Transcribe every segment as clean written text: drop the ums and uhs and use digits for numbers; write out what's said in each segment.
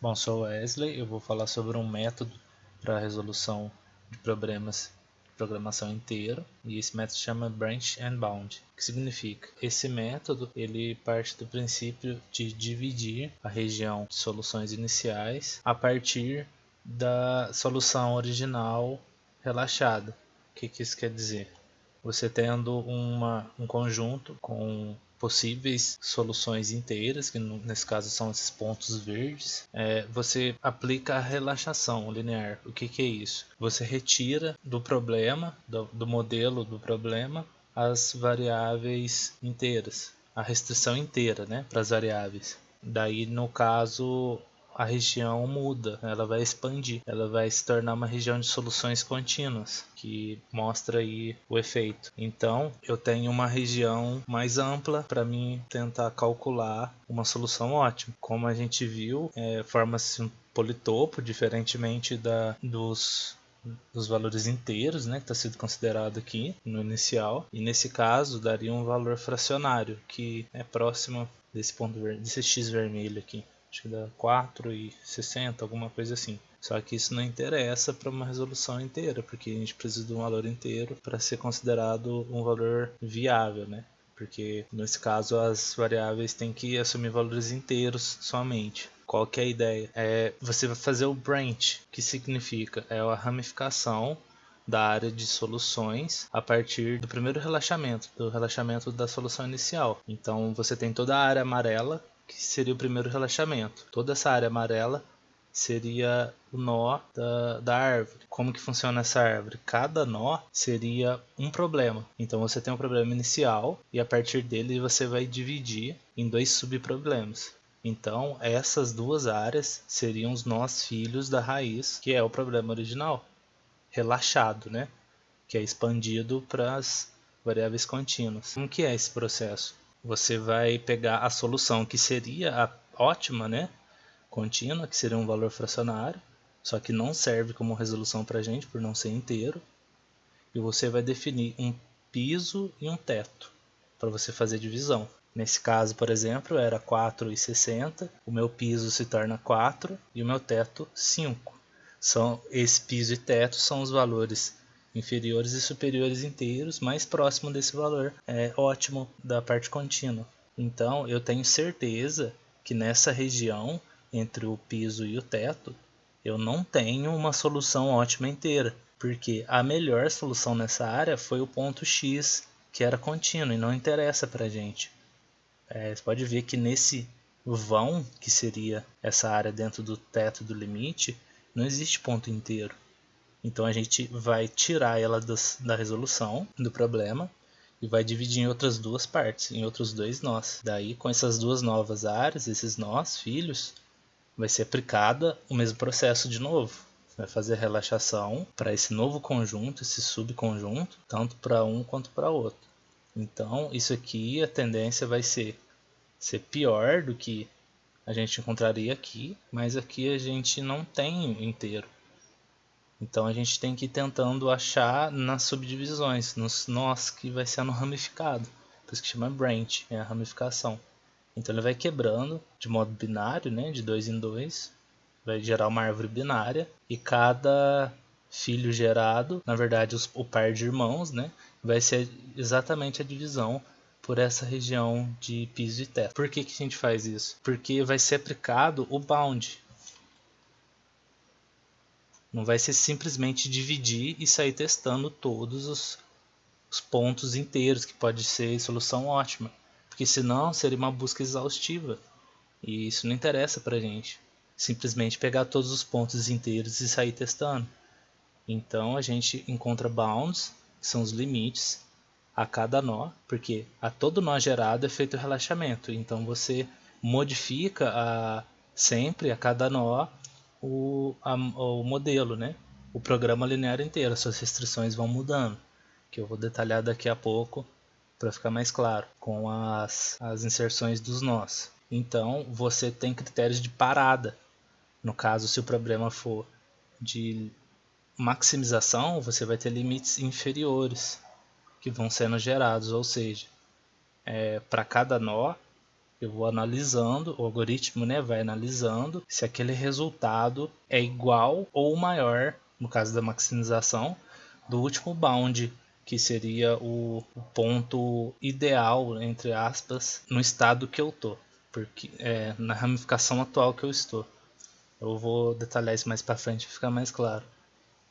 Bom, sou Wesley, eu vou falar sobre um método para resolução de problemas de programação inteira, e esse método se chama Branch and Bound. O que significa? Esse método ele parte do princípio de dividir a região de soluções iniciais a partir da solução original relaxada. O que isso quer dizer? Você tendo um conjunto com possíveis soluções inteiras, que nesse caso são esses pontos verdes, você aplica a relaxação linear. O que é isso? Você retira do problema, do modelo do problema, as variáveis inteiras, a restrição inteira, né, para as variáveis. Daí, no caso, a região muda, ela vai expandir, ela vai se tornar uma região de soluções contínuas, que mostra aí o efeito. Então, eu tenho uma região mais ampla para mim tentar calcular uma solução ótima. Como a gente viu, forma-se um politopo, diferentemente dos valores inteiros, né, que está sendo considerado aqui no inicial, e nesse caso daria um valor fracionário que é próximo desse ponto desse x vermelho aqui. Acho que dá 4,60, alguma coisa assim. Só que isso não interessa para uma resolução inteira, porque a gente precisa de um valor inteiro para ser considerado um valor viável, né? Porque nesse caso as variáveis têm que assumir valores inteiros somente. Qual que é a ideia? Você vai fazer o branch, que significa a ramificação da área de soluções a partir do primeiro relaxamento, do relaxamento da solução inicial. Então você tem toda a área amarela, que seria o primeiro relaxamento. Toda essa área amarela seria o nó da árvore. Como que funciona essa árvore? Cada nó seria um problema. Então você tem um problema inicial e a partir dele você vai dividir em dois subproblemas. Então essas duas áreas seriam os nós filhos da raiz, que é o problema original, relaxado, né? Que é expandido para as variáveis contínuas. Como que é esse processo? Você vai pegar a solução que seria a ótima, né? Contínua, que seria um valor fracionário, só que não serve como resolução para a gente por não ser inteiro, e você vai definir um piso e um teto para você fazer divisão. Nesse caso, por exemplo, era 4,60, o meu piso se torna 4 e o meu teto 5. Esse piso e teto são os valores inferiores e superiores inteiros, mais próximo desse valor ótimo da parte contínua. Então eu tenho certeza que nessa região entre o piso e o teto eu não tenho uma solução ótima inteira, porque a melhor solução nessa área foi o ponto X, que era contínuo e não interessa para a gente. Você pode ver que nesse vão, que seria essa área dentro do teto do limite, não existe ponto inteiro. Então a gente vai tirar ela da resolução do problema e vai dividir em outras duas partes, em outros dois nós. Daí, com essas duas novas áreas, esses nós, filhos, vai ser aplicada o mesmo processo de novo. Você vai fazer a relaxação para esse novo conjunto, esse subconjunto, tanto para um quanto para outro. Então, isso aqui, a tendência vai ser pior do que a gente encontraria aqui, mas aqui a gente não tem inteiro. Então a gente tem que ir tentando achar nas subdivisões, nos nós que vai sendo ramificado. Por isso que chama branch, é a ramificação. Então ele vai quebrando de modo binário, né, de 2 em 2, vai gerar uma árvore binária e cada filho gerado, na verdade o par de irmãos, né, vai ser exatamente a divisão por essa região de piso e teto. Por que a gente faz isso? Porque vai ser aplicado o bound. Não vai ser simplesmente dividir e sair testando todos os pontos inteiros, que pode ser solução ótima. Porque senão seria uma busca exaustiva. E isso não interessa pra gente. Simplesmente pegar todos os pontos inteiros e sair testando. Então a gente encontra bounds, que são os limites, a cada nó, porque a todo nó gerado é feito o relaxamento. Então você modifica sempre a cada nó o modelo, né? O programa linear inteiro, as suas restrições vão mudando, que eu vou detalhar daqui a pouco para ficar mais claro, com as inserções dos nós. Então você tem critérios de parada. No caso, se o problema for de maximização, você vai ter limites inferiores que vão sendo gerados, ou seja, para cada nó Eu vou analisando, o algoritmo, né, vai analisando se aquele resultado é igual ou maior, no caso da maximização, do último bound, que seria o ponto ideal, entre aspas, no estado que eu tô, porque na ramificação atual que eu estou. Eu vou detalhar isso mais para frente para ficar mais claro.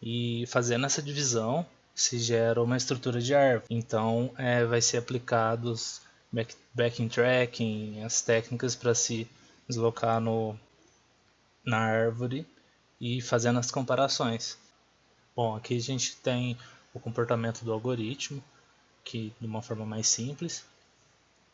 E fazendo essa divisão se gera uma estrutura de árvore. Então vai ser aplicados backing tracking, as técnicas para se deslocar na árvore e fazendo as comparações. Bom, aqui a gente tem o comportamento do algoritmo, que de uma forma mais simples.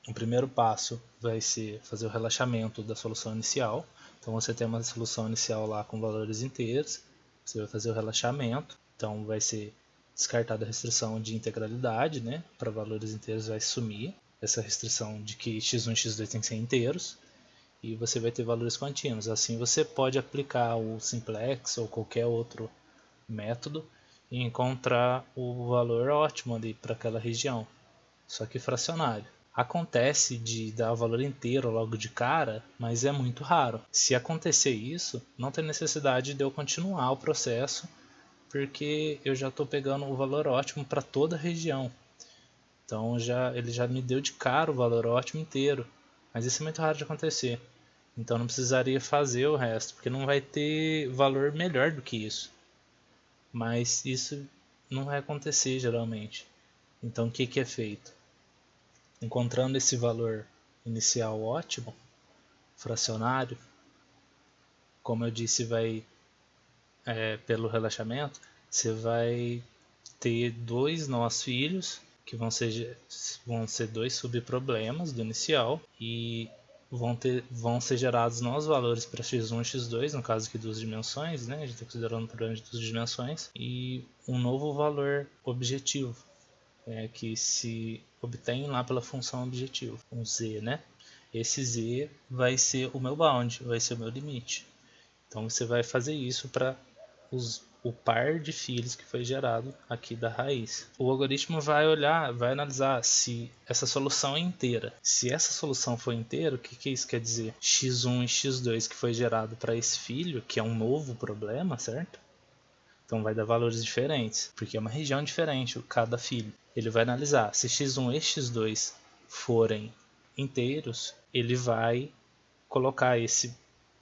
O primeiro passo vai ser fazer o relaxamento da solução inicial. Então você tem uma solução inicial lá com valores inteiros, você vai fazer o relaxamento, então vai ser descartada a restrição de integralidade, né? Para valores inteiros vai sumir essa restrição de que x1 e x2 tem que ser inteiros, e você vai ter valores contínuos. Assim você pode aplicar o simplex ou qualquer outro método e encontrar o valor ótimo ali para aquela região, só que fracionário. Acontece de dar o valor inteiro logo de cara, mas é muito raro. Se acontecer isso, não tem necessidade de eu continuar o processo, porque eu já estou pegando o valor ótimo para toda a região. Então ele já me deu de cara o valor ótimo inteiro, mas isso é muito raro de acontecer. Então não precisaria fazer o resto, porque não vai ter valor melhor do que isso. Mas isso não vai acontecer geralmente. Então o que é feito? Encontrando esse valor inicial ótimo, fracionário, como eu disse, vai pelo relaxamento, você vai ter dois nós filhos, que vão ser dois subproblemas do inicial, e vão ser gerados novos valores para x1 e x2, no caso aqui duas dimensões, né? A gente está considerando um problema de duas dimensões, e um novo valor objetivo, que se obtém lá pela função objetivo, um z, né? Esse z vai ser o meu bound, vai ser o meu limite. Então você vai fazer isso para o par de filhos que foi gerado aqui da raiz. O algoritmo vai olhar, vai analisar se essa solução é inteira. Se essa solução for inteira, o que isso quer dizer? x1 e x2 que foi gerado para esse filho, que é um novo problema, certo? Então vai dar valores diferentes, porque é uma região diferente cada filho. Ele vai analisar se x1 e x2 forem inteiros, ele vai colocar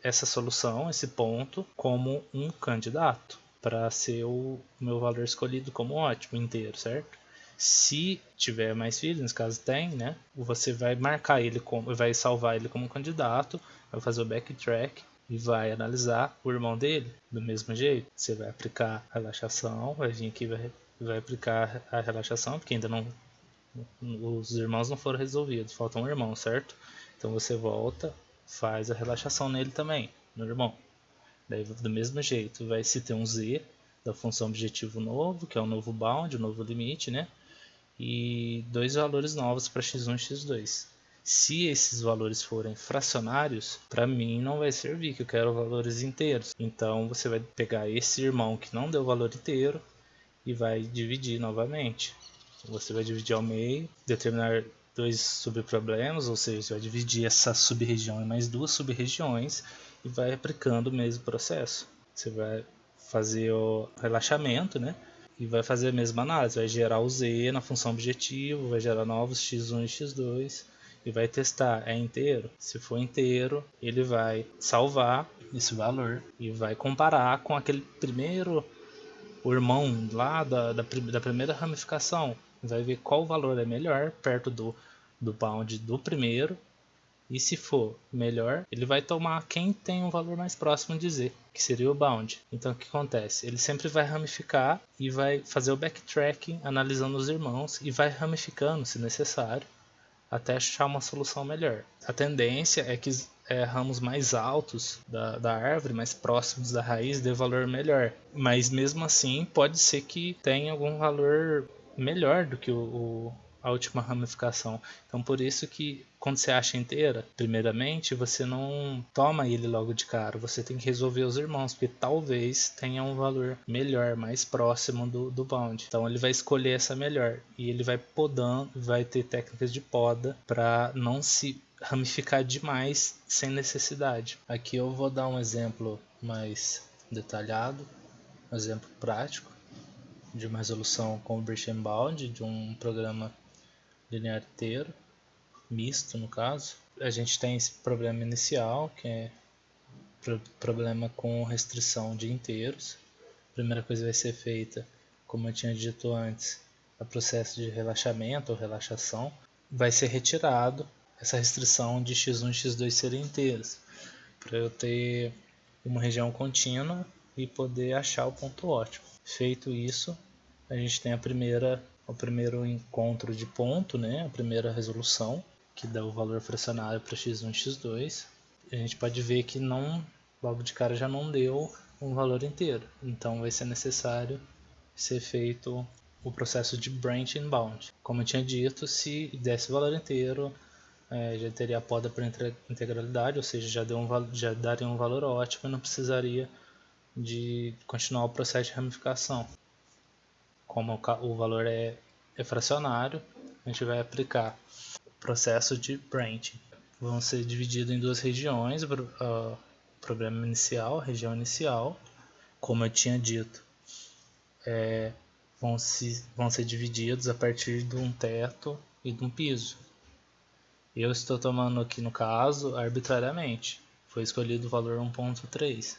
essa solução, esse ponto, como um candidato para ser o meu valor escolhido como ótimo inteiro, certo? Se tiver mais filhos, nesse caso tem, né? Você vai marcar ele vai salvar ele como candidato, vai fazer o backtrack e vai analisar o irmão dele do mesmo jeito. Você vai aplicar a relaxação, vai vir aqui vai aplicar a relaxação, porque ainda não os irmãos não foram resolvidos, falta um irmão, certo? Então você volta, faz a relaxação nele também, no irmão. Daí do mesmo jeito vai se ter um z da função objetivo novo, que é um novo bound, um novo limite, né? E dois valores novos para x1 e x2. Se esses valores forem fracionários, para mim não vai servir, que eu quero valores inteiros. Então você vai pegar esse irmão que não deu valor inteiro e vai dividir novamente. Você vai dividir ao meio, determinar dois subproblemas, ou seja, você vai dividir essa sub-região em mais duas sub-regiões e vai aplicando o mesmo processo. Você vai fazer o relaxamento, né? E vai fazer a mesma análise, vai gerar o z na função objetivo, vai gerar novos x1 e x2 e vai testar, é inteiro? Se for inteiro, ele vai salvar esse valor e vai comparar com aquele primeiro, o irmão lá da primeira ramificação, vai ver qual valor é melhor perto do bound do primeiro. E se for melhor, ele vai tomar quem tem um valor mais próximo de z, que seria o bound. Então o que acontece? Ele sempre vai ramificar e vai fazer o backtracking analisando os irmãos e vai ramificando se necessário até achar uma solução melhor. A tendência é que ramos mais altos da árvore, mais próximos da raiz, dê valor melhor. Mas mesmo assim pode ser que tenha algum valor melhor do que a última ramificação. Então por isso que quando você acha inteira, primeiramente você não toma ele logo de cara, você tem que resolver os irmãos, porque talvez tenha um valor melhor, mais próximo do bound. Então ele vai escolher essa melhor e ele vai podando, vai ter técnicas de poda para não se ramificar demais sem necessidade. Aqui eu vou dar um exemplo mais detalhado, um exemplo prático de uma resolução com Breach and Bound de um programa linear inteiro, misto no caso. A gente tem esse problema inicial, que é problema com restrição de inteiros. A primeira coisa vai ser feita, como eu tinha dito antes, o processo de relaxamento ou relaxação. Vai ser retirado essa restrição de x1 e x2 serem inteiros, para eu ter uma região contínua e poder achar o ponto ótimo. Feito isso, a gente tem o primeiro encontro de ponto, né? A primeira resolução, que dá o valor fracionário para x1 e x2. A gente pode ver que logo de cara já não deu um valor inteiro. Então vai ser necessário ser feito o processo de branch and bound. Como eu tinha dito, se desse o valor inteiro, já teria a poda por integralidade, ou seja, já daria um valor ótimo e não precisaria de continuar o processo de ramificação. Como o valor é fracionário, a gente vai aplicar o processo de branching. Vão ser divididos em duas regiões, o problema inicial, a região inicial, como eu tinha dito, vão ser divididos a partir de um teto e de um piso. Eu estou tomando aqui no caso arbitrariamente, foi escolhido o valor 1.3,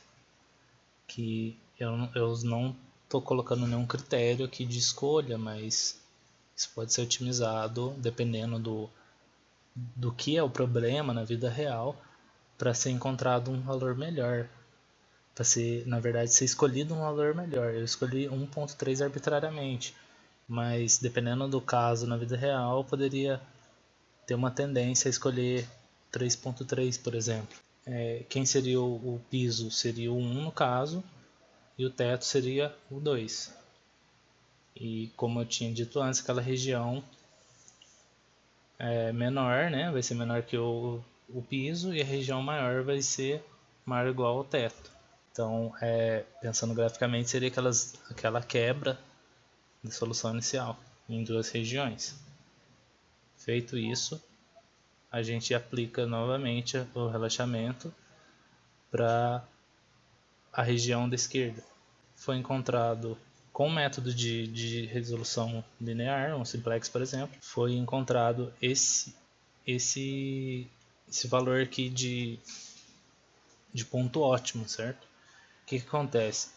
que eu não estou colocando nenhum critério aqui de escolha, mas isso pode ser otimizado dependendo do que é o problema na vida real, para ser encontrado um valor melhor, para ser, na verdade, ser escolhido um valor melhor. Eu escolhi 1.3 arbitrariamente, mas dependendo do caso na vida real, eu poderia ter uma tendência a escolher 3.3, por exemplo. Quem seria o piso? Seria o 1 no caso, e o teto seria o 2. E como eu tinha dito antes, aquela região menor, né, vai ser menor que o piso, e a região maior vai ser maior ou igual ao teto. Então, pensando graficamente, seria aquela quebra da solução inicial em duas regiões. Feito isso, a gente aplica novamente o relaxamento para a região da esquerda. Foi encontrado, com o método de resolução linear, um simplex, por exemplo, foi encontrado esse valor aqui de ponto ótimo, certo? O que acontece?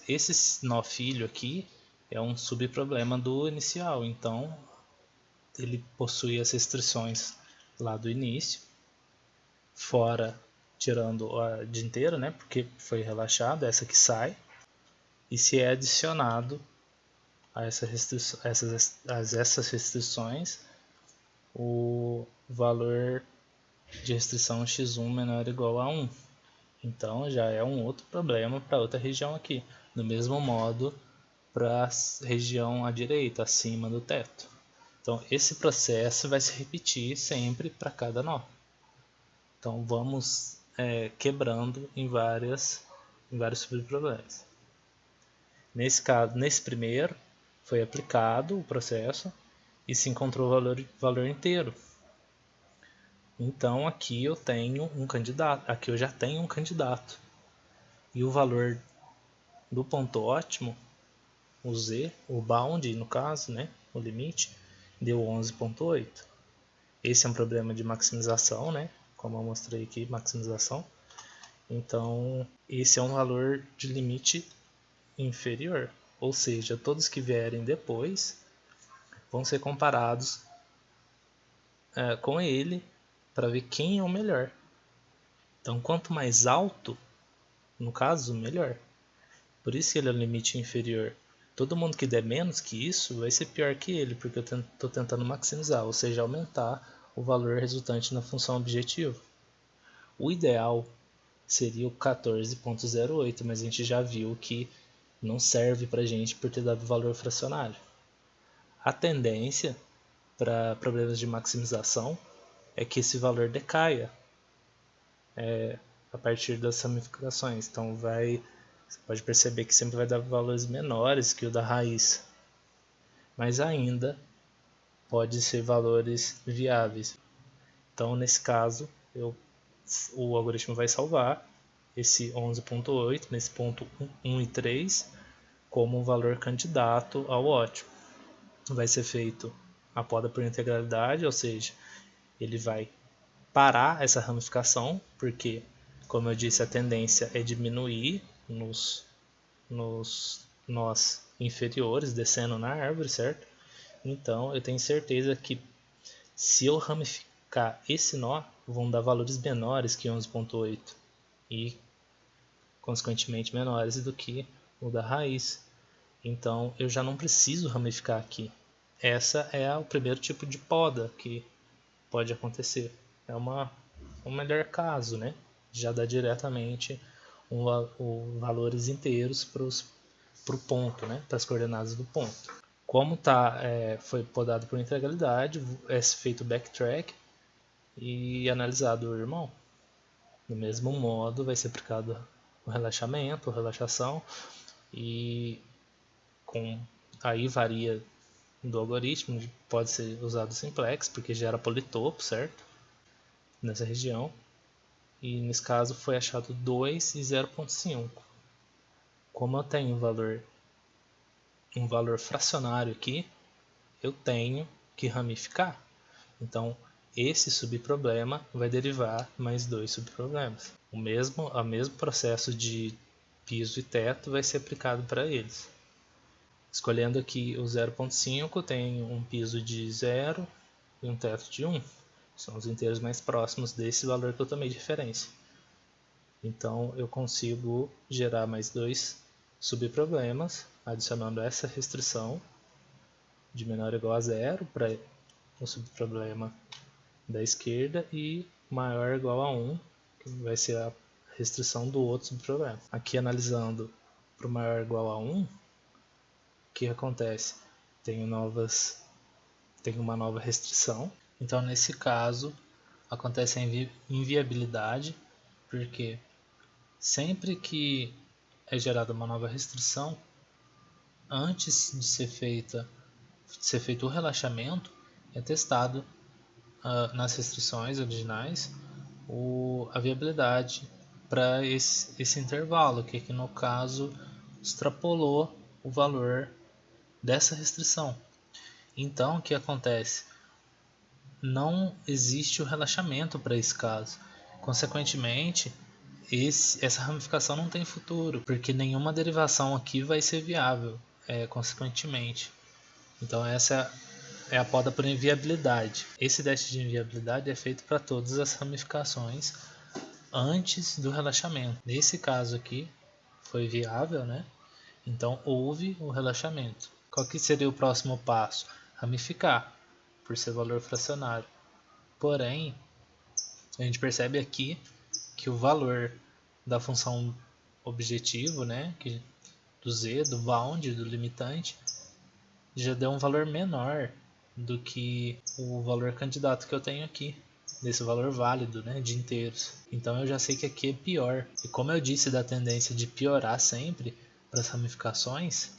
Esse nó filho aqui é um subproblema do inicial, então ele possui as restrições lá do início, fora tirando a dianteira, né, porque foi relaxado, essa que sai, e se é adicionado a essas restrições o valor de restrição x1 menor ou igual a 1. Então já é um outro problema para outra região aqui. Do mesmo modo para a região à direita, acima do teto. Então esse processo vai se repetir sempre para cada nó. Então vamos quebrando em vários subproblemas. Nesse caso, nesse primeiro, foi aplicado o processo e se encontrou o valor inteiro. Então aqui eu tenho um candidato, aqui eu já tenho um candidato. E o valor do ponto ótimo, o z, o bound no caso, né, o limite, deu 11.8. Esse é um problema de maximização, né, como eu mostrei aqui, maximização. Então esse é um valor de limite inferior, ou seja, todos que vierem depois vão ser comparados com ele para ver quem é o melhor. Então quanto mais alto, no caso, melhor. Por isso que ele é o limite inferior. Todo mundo que der menos que isso vai ser pior que ele, porque eu estou tentando maximizar, ou seja, aumentar o valor resultante na função objetivo. O ideal seria o 14.08, mas a gente já viu que não serve para a gente por ter dado valor fracionário. A tendência para problemas de maximização é que esse valor decaia a partir das ramificações. Então você pode perceber que sempre vai dar valores menores que o da raiz, mas ainda pode ser valores viáveis. Então, nesse caso, o algoritmo vai salvar esse 11.8 nesse ponto 1 e 3 como um valor candidato ao ótimo. Vai ser feito a poda por integralidade, ou seja, ele vai parar essa ramificação, porque, como eu disse, a tendência é diminuir nos nós inferiores, descendo na árvore, certo? Então, eu tenho certeza que se eu ramificar esse nó, vão dar valores menores que 11.8 e, consequentemente, menores do que o da raiz. Então, eu já não preciso ramificar aqui. Essa é o primeiro tipo de poda que pode acontecer. É um melhor caso, né? Já dá diretamente valores inteiros para o ponto, né? Para as coordenadas do ponto. Como foi podado por integralidade, é feito backtrack e analisado o irmão. Do mesmo modo, vai ser aplicado o relaxamento, a relaxação, e aí varia do algoritmo, pode ser usado simplex, porque gera politopo, certo? Nessa região. E nesse caso foi achado 2 e 0.5. Como eu tenho um valor fracionário aqui, eu tenho que ramificar. Então, esse subproblema vai derivar mais 2 subproblemas. O mesmo processo de piso e teto vai ser aplicado para eles. Escolhendo aqui o 0.5, tem um piso de 0 e um teto de 1. São os inteiros mais próximos desse valor que eu tomei de referência. Então, eu consigo gerar mais 2 subproblemas, adicionando essa restrição de menor ou igual a 0 para o subproblema da esquerda e maior ou igual a 1, que vai ser a restrição do outro subproblema. Aqui, analisando para o maior ou igual a 1, o que acontece? Tenho uma nova restrição. Então, nesse caso, acontece a inviabilidade, porque sempre que é gerada uma nova restrição, antes de ser feito o relaxamento, é testado nas restrições originais a viabilidade para esse intervalo, que aqui no caso extrapolou o valor dessa restrição. Então, o que acontece? Não existe o relaxamento para esse caso. Consequentemente, essa ramificação não tem futuro, porque nenhuma derivação aqui vai ser viável, consequentemente. Então, essa é a poda por inviabilidade. Esse teste de inviabilidade é feito para todas as ramificações antes do relaxamento. Nesse caso aqui, foi viável, né? Então, houve o relaxamento. Qual que seria o próximo passo? Ramificar, por ser valor fracionário. Porém, a gente percebe aqui que o valor da função objetivo, né, do z, do bound, do limitante, já deu um valor menor do que o valor candidato que eu tenho aqui, desse valor válido, né, de inteiros. Então eu já sei que aqui é pior. E como eu disse da tendência de piorar sempre para as ramificações,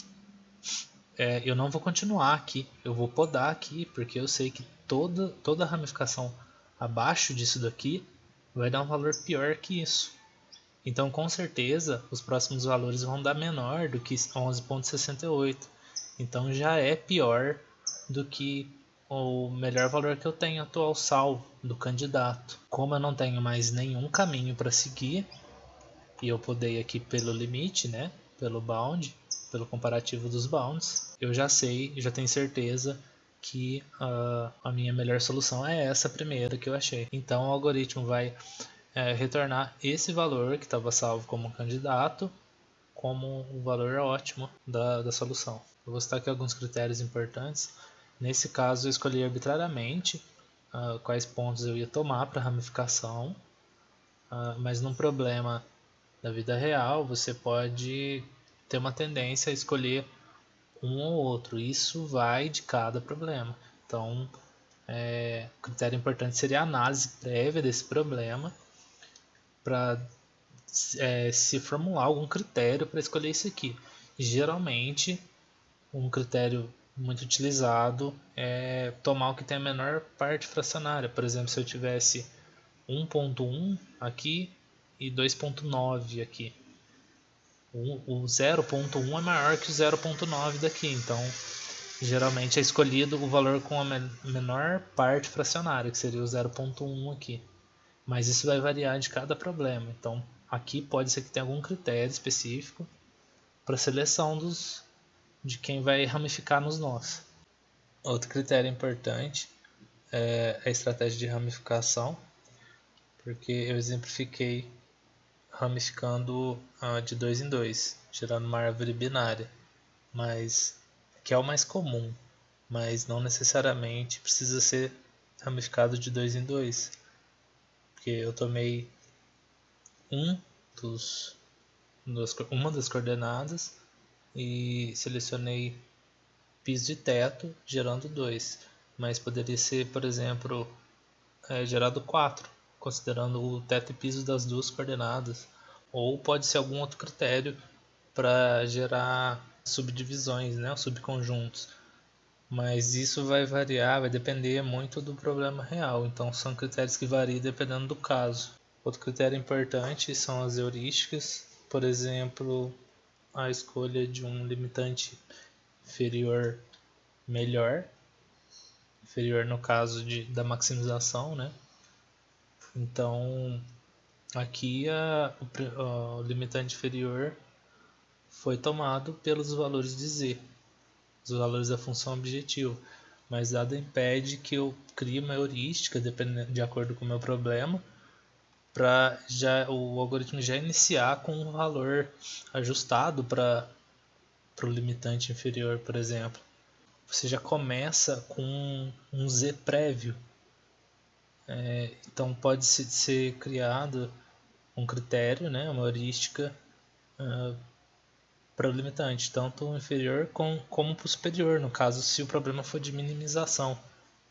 eu não vou continuar aqui, eu vou podar aqui, porque eu sei que toda ramificação abaixo disso daqui vai dar um valor pior que isso. Então, com certeza, os próximos valores vão dar menor do que 11.68. Então, já é pior do que o melhor valor que eu tenho atual salvo do candidato. Como eu não tenho mais nenhum caminho para seguir, e eu podei aqui pelo limite, né, pelo bound, pelo comparativo dos bounds, eu já tenho certeza que a minha melhor solução é essa primeira que eu achei. Então o algoritmo vai retornar esse valor que estava salvo como candidato como o valor ótimo da solução. Eu vou citar aqui alguns critérios importantes. Nesse caso eu escolhi arbitrariamente quais pontos eu ia tomar para ramificação, mas num problema da vida real você pode ter uma tendência a escolher um ou outro. Isso vai de cada problema. Então, o critério importante seria a análise prévia desse problema para se formular algum critério para escolher isso aqui. Geralmente, um critério muito utilizado é tomar o que tem a menor parte fracionária. Por exemplo, se eu tivesse 1.1 aqui e 2.9 aqui. O 0.1 é maior que o 0.9 daqui, então geralmente é escolhido o valor com a menor parte fracionária, que seria o 0.1 aqui. Mas isso vai variar de cada problema. Então aqui pode ser que tenha algum critério específico para seleção de quem vai ramificar nos nós. Outro critério importante é a estratégia de ramificação, porque eu exemplifiquei ramificando de 2 em 2, gerando uma árvore binária, mas que é o mais comum, mas não necessariamente precisa ser ramificado de 2 em 2, porque eu tomei uma das coordenadas e selecionei piso e teto, gerando 2, mas poderia ser, por exemplo, gerado 4, considerando o teto e piso das duas coordenadas, ou pode ser algum outro critério para gerar subdivisões, né, subconjuntos. Mas isso vai variar, vai depender muito do problema real. Então são critérios que variam dependendo do caso. Outro critério importante são as heurísticas, por exemplo, a escolha de um limitante inferior melhor, inferior no caso da maximização, né? Então aqui o limitante inferior foi tomado pelos valores de z, os valores da função objetivo, mas nada impede que eu crie uma heurística de acordo com o meu problema, para o algoritmo já iniciar com um valor ajustado para o limitante inferior, por exemplo. Você já começa com um z prévio, então pode ser criado um critério, né, uma heurística para o limitante, tanto o inferior como para o superior, no caso se o problema for de minimização.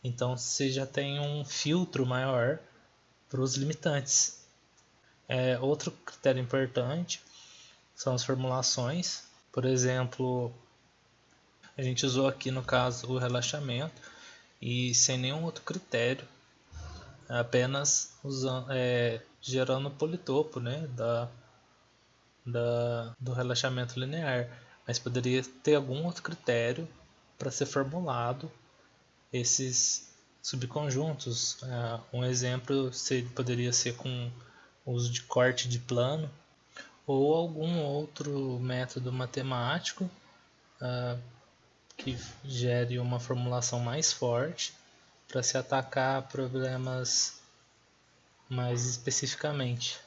Então você já tem um filtro maior para os limitantes. Outro critério importante são as formulações. Por exemplo, a gente usou aqui no caso o relaxamento e sem nenhum outro critério, apenas gerando o politopo, né, do relaxamento linear, mas poderia ter algum outro critério para ser formulado esses subconjuntos. Um exemplo poderia ser com o uso de corte de plano ou algum outro método matemático que gere uma formulação mais forte para se atacar problemas mais especificamente.